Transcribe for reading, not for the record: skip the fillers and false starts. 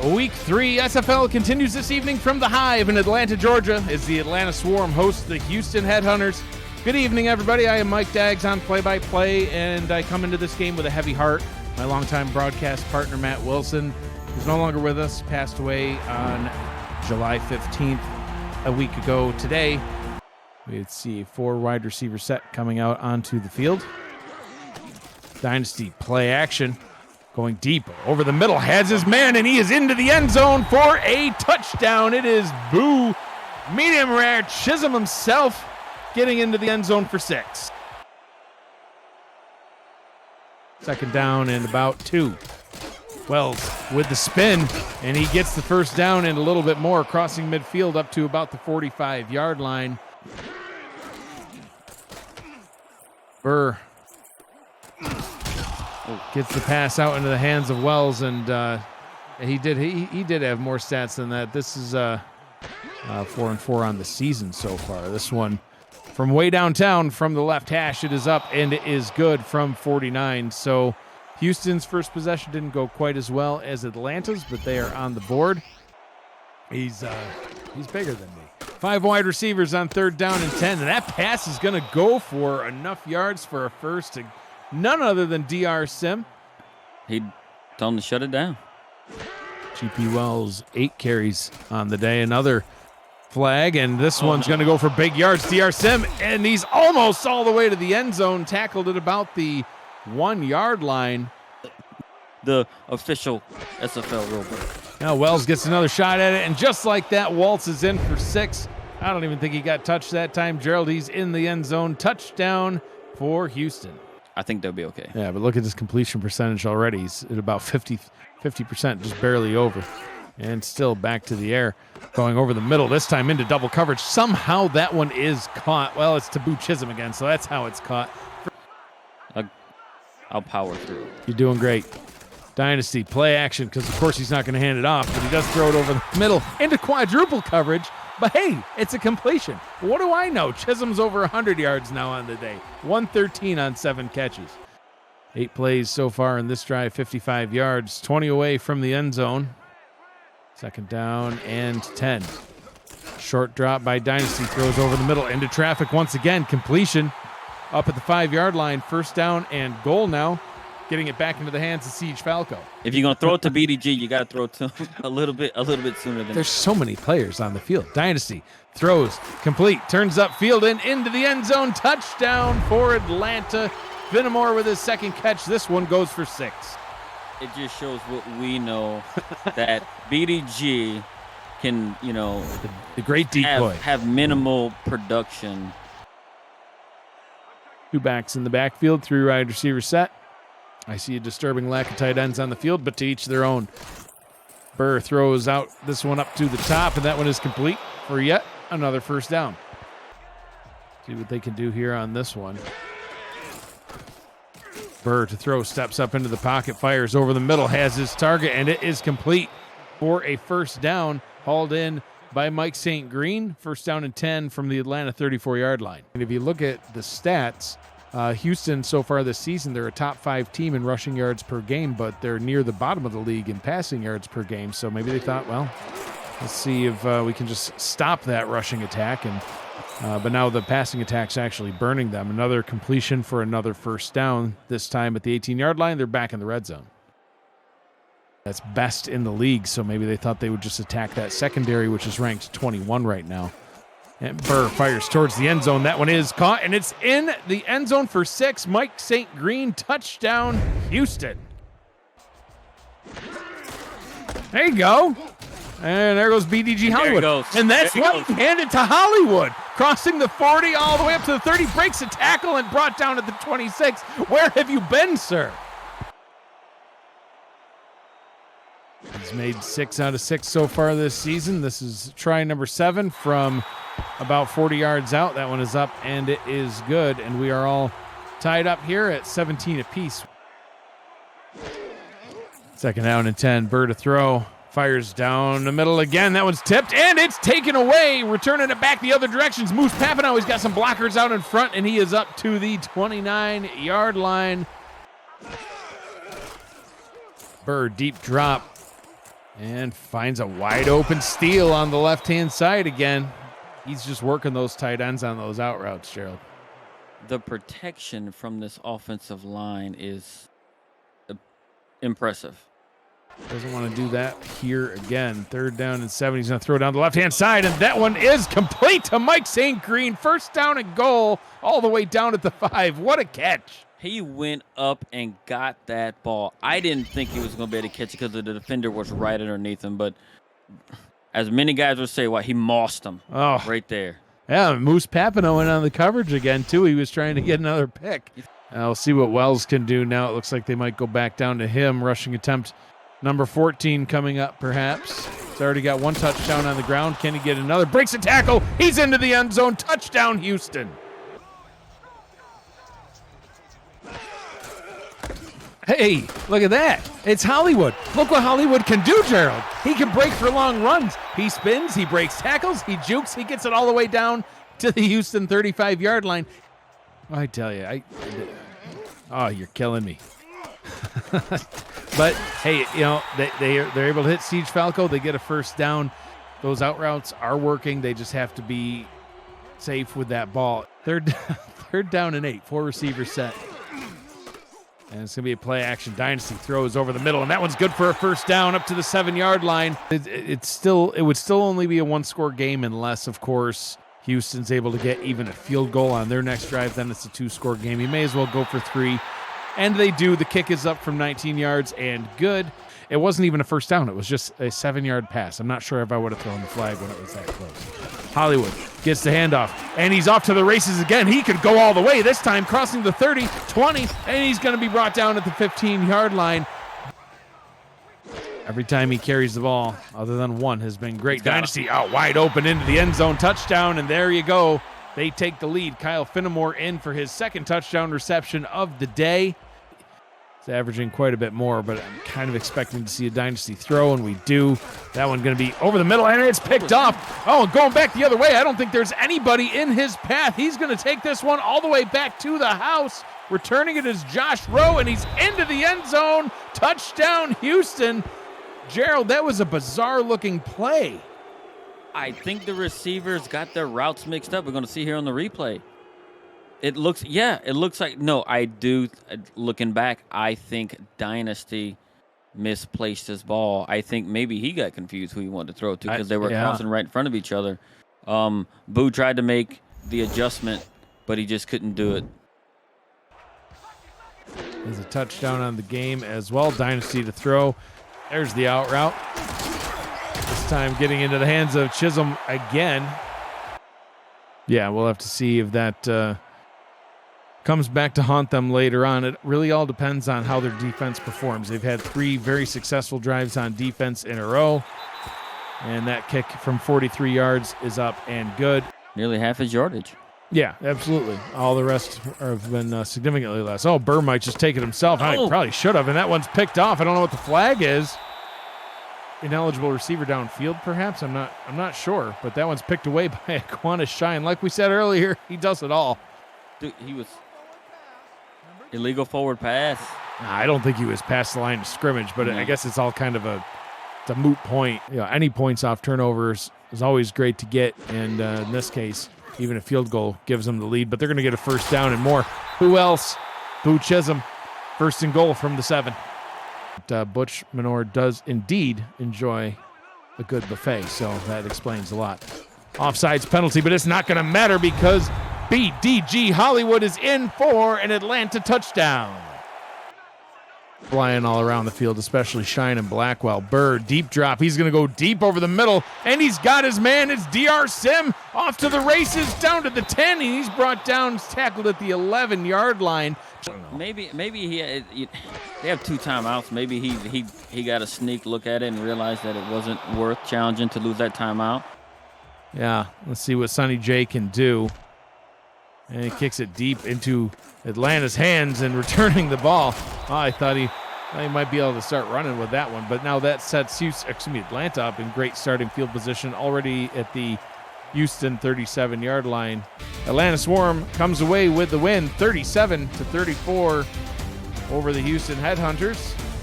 Week 3 SFL continues this evening from the Hive in Atlanta, Georgia, as the Atlanta Swarm hosts the Houston Headhunters. Good evening, everybody. I am Mike Daggs on play-by-play, and I come into this game with a heavy heart. My longtime broadcast partner, Matt Wilson, is no longer with us, passed away on July 15th, a week ago today. We'd see a 4 wide receiver set coming out onto the field. Dynasty play action. Going deep over the middle, has his man, and he is into the end zone for a touchdown. It is Boo, medium rare, Chisholm himself getting into the end zone for 6. Second down and about 2. Wells with the spin, and he gets the first down and a little bit more, crossing midfield up to about the 45-yard line. Burr gets the pass out into the hands of Wells, and he did have more stats than that. This is 4-4 on the season so far. This one from way downtown from the left hash, it is up and it is good from 49. So Houston's first possession didn't go quite as well as Atlanta's, but they are on the board. He's bigger than me. 5 wide receivers on 3rd down and 10, and that pass is going to go for enough yards for a first to none other than DR Sim. He told him to shut it down. GP Wells, 8 carries on the day. Another flag, and this one's going to go for big yards. DR Sim, and he's almost all the way to the end zone, tackled at about the 1-yard line. The official SFL rulebook. Now Wells gets another shot at it, and just like that, Waltz is in for 6. I don't even think he got touched that time. Gerald, he's in the end zone. Touchdown for Houston. I think they'll be okay. Yeah, but look at his completion percentage already. He's at about 50%, just barely over. And still back to the air, going over the middle, this time into double coverage. Somehow that one is caught. Well, it's Taboo Chisholm again, so that's how it's caught. I'll power through. You're doing great. Dynasty, play action, because of course he's not going to hand it off, but he does throw it over the middle into quadruple coverage. But hey, it's a completion. What do I know? Chisholm's over 100 yards now on the day. 113 on 7 catches. 8 plays so far in this drive, 55 yards, 20 away from the end zone. Second down and 10. Short drop by Dynasty, throws over the middle into traffic once again. Completion up at the 5-yard line. First down and goal now. Getting it back into the hands of Siege Falco. If you're going to throw it to BDG, you got to throw it to him a little bit sooner than. There's so many players on the field. Dynasty throws complete, turns upfield and into the end zone. Touchdown for Atlanta. Finnemore with his second catch. This one goes for 6. It just shows what we know, that BDG can, the great decoy. Have minimal production. 2 backs in the backfield, 3 wide receiver set. I see a disturbing lack of tight ends on the field, but to each their own. Burr throws out this one up to the top, and that one is complete for yet another first down. See what they can do here on this one. Burr to throw, steps up into the pocket, fires over the middle, has his target, and it is complete for a first down, hauled in by Mike St. Green. First down and 10 from the Atlanta 34-yard line. And if you look at the stats, Houston so far this season, they're a top 5 team in rushing yards per game, but they're near the bottom of the league in passing yards per game. So maybe they thought, well, let's see if we can just stop that rushing attack. And but now the passing attack's actually burning them. Another completion for another first down, this time at the 18-yard line. They're back in the red zone. That's best in the league, so maybe they thought they would just attack that secondary, which is ranked 21 right now. And Burr fires towards the end zone. That one is caught, and it's in the end zone for 6. Mike St. Green, touchdown, Houston. There you go. And there goes BDG Hollywood. And that's what handed to Hollywood. Crossing the 40 all the way up to the 30, breaks a tackle and brought down at the 26. Where have you been, sir? He's made 6 out of 6 so far this season. This is try number 7 from about 40 yards out. That one is up, and it is good. And we are all tied up here at 17 apiece. Second down and 10. Burr to throw. Fires down the middle again. That one's tipped, and it's taken away. Returning it back the other directions. Moose Papanow, he's got some blockers out in front, and he is up to the 29-yard line. Burr, deep drop. And finds a wide open steal on the left-hand side again. He's just working those tight ends on those out routes, Gerald. The protection from this offensive line is impressive. Doesn't want to do that here again. 3rd down and 7. He's going to throw down the left-hand side, and that one is complete to Mike St. Green. 1st down and goal all the way down at the 5. What a catch. He went up and got that ball. I didn't think he was going to be able to catch it because the defender was right underneath him, but as many guys would say, he mossed him right there. Yeah, Moose Papineau went on the coverage again, too. He was trying to get another pick. We'll see what Wells can do now. It looks like they might go back down to him. Rushing attempt number 14 coming up, perhaps. He's already got 1 touchdown on the ground. Can he get another? Breaks a tackle. He's into the end zone. Touchdown, Houston. Hey, look at that. It's Hollywood. Look what Hollywood can do, Gerald. He can break for long runs. He spins, he breaks tackles, he jukes, he gets it all the way down to the Houston 35-yard line. I tell you, you're killing me. But, hey, they're able to hit Siege Falco. They get a 1st down. Those out routes are working. They just have to be safe with that ball. Third down and 8. 4 receivers set. And it's going to be a play-action dynasty. Throws over the middle, and that one's good for a 1st down up to the 7-yard line. It would still only be a 1-score game unless, of course, Houston's able to get even a field goal on their next drive. Then it's a 2-score game. You may as well go for 3. And they do. The kick is up from 19 yards and good. It wasn't even a 1st down. It was just a 7-yard pass. I'm not sure if I would have thrown the flag when it was that close. Hollywood gets the handoff, and he's off to the races again. He could go all the way, this time crossing the 30, 20, and he's going to be brought down at the 15-yard line. Every time he carries the ball, other than one, has been great. Dynasty out wide open into the end zone, touchdown, and there you go. They take the lead. Kyle Finnemore in for his 2nd touchdown reception of the day. It's averaging quite a bit more, but I'm kind of expecting to see a dynasty throw, and we do. That one going to be over the middle, and it's picked off. Oh, going back the other way. I don't think there's anybody in his path. He's going to take this one all the way back to the house. Returning it is Josh Rowe, and he's into the end zone. Touchdown, Houston. Gerald, that was a bizarre-looking play. I think the receivers got their routes mixed up. We're going to see here on the replay. It looks like, no, I do. Looking back, I think Dynasty misplaced his ball. I think maybe he got confused who he wanted to throw to because they were crossing right in front of each other. Boo tried to make the adjustment, but he just couldn't do it. There's a touchdown on the game as well. Dynasty to throw. There's the out route. This time getting into the hands of Chisholm again. Yeah, we'll have to see if that comes back to haunt them later on. It really all depends on how their defense performs. They've had 3 very successful drives on defense in a row, and that kick from 43 yards is up and good. Nearly half his yardage. Yeah, absolutely. All the rest have been significantly less. Oh, Burr might just take it himself. I probably should have, and that one's picked off. I don't know what the flag is. Ineligible receiver downfield, perhaps. I'm not sure, but that one's picked away by Aquana Shine. Like we said earlier, he does it all. Dude, he was illegal forward pass. I don't think he was past the line of scrimmage, but I guess it's all kind of a moot point. Any points off turnovers is always great to get, and in this case, even a field goal gives them the lead. But they're going to get a 1st down and more. Who else? Boo Chisholm, 1st and goal from the 7. Butch Menor does indeed enjoy a good buffet, so that explains a lot. Offsides penalty, but it's not going to matter because BDG Hollywood is in for an Atlanta touchdown. Flying all around the field, especially Shine and Blackwell. Burr, deep drop. He's going to go deep over the middle, and he's got his man. It's DR Sim off to the races, down to the 10, and he's brought down, tackled at the 11-yard line. Maybe they have 2 timeouts. Maybe he got a sneak look at it and realized that it wasn't worth challenging to lose that timeout. Yeah, let's see what Sonny J can do. And he kicks it deep into Atlanta's hands and returning the ball. I thought he might be able to start running with that one, but now that sets Atlanta up in great starting field position already at the Houston 37-yard line. Atlanta Swarm comes away with the win, 37-34 over the Houston Headhunters.